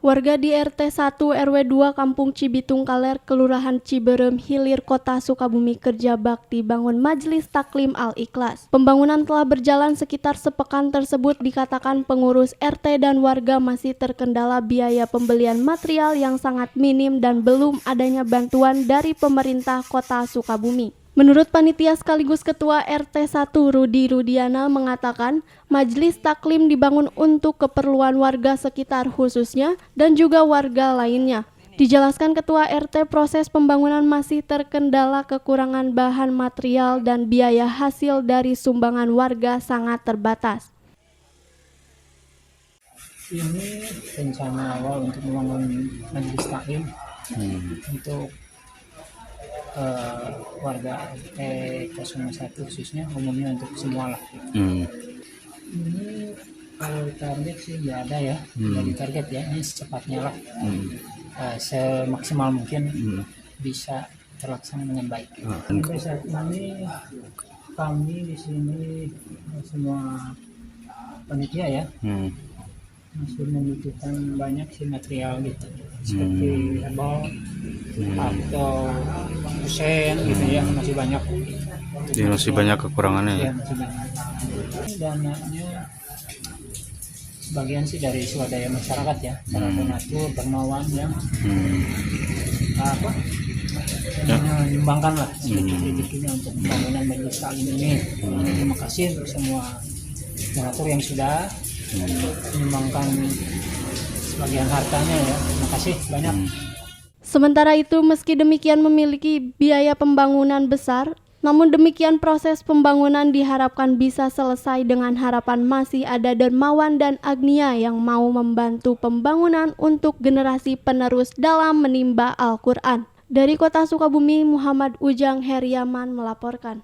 Warga di RT 1 RW 2 Kampung Cibitung Kaler, Kelurahan Ciberem Hilir, Kota Sukabumi kerja bakti bangun Majelis Taklim Al-Ikhlas. Pembangunan telah berjalan sekitar sepekan tersebut dikatakan pengurus RT dan warga masih terkendala biaya pembelian material yang sangat minim dan belum adanya bantuan dari pemerintah Kota Sukabumi. Menurut panitia sekaligus Ketua RT 1 Rudi Rudiana mengatakan Majelis Taklim dibangun untuk keperluan warga sekitar khususnya dan juga warga lainnya. Dijelaskan Ketua RT proses pembangunan masih terkendala kekurangan bahan material dan biaya hasil dari sumbangan warga sangat terbatas. Ini rencana awal untuk membangun Majelis Taklim untuk warga RT 01 khususnya, umumnya untuk semua lah. Ini kalau target sih nggak ada ya, dari target ya, ini secepatnya lah, semaksimal mungkin bisa terlaksana dengan baik. Sampai saat ini kami di sini semua panitia ya masih membutuhkan banyak sih material gitu, seperti hebel atau kusen gitu ya, masih banyak. Jadi masih banyak kekurangannya ya? Masih banyak. Dananya sebagian sih dari swadaya masyarakat ya, para donatur, dermawan yang menyumbangkan lah sedikit-sedikitnya untuk pembangunan Majelis Taklim ini. Terima kasih untuk semua donatur yang sudah menyumbangkan sebagian hartanya ya. Terima kasih banyak. Sementara itu, meski demikian memiliki biaya pembangunan besar, namun demikian proses pembangunan diharapkan bisa selesai dengan harapan masih ada dermawan dan agnia yang mau membantu pembangunan untuk generasi penerus dalam menimba Al-Quran. Dari Kota Sukabumi, Muhammad Ujang Heriaman melaporkan.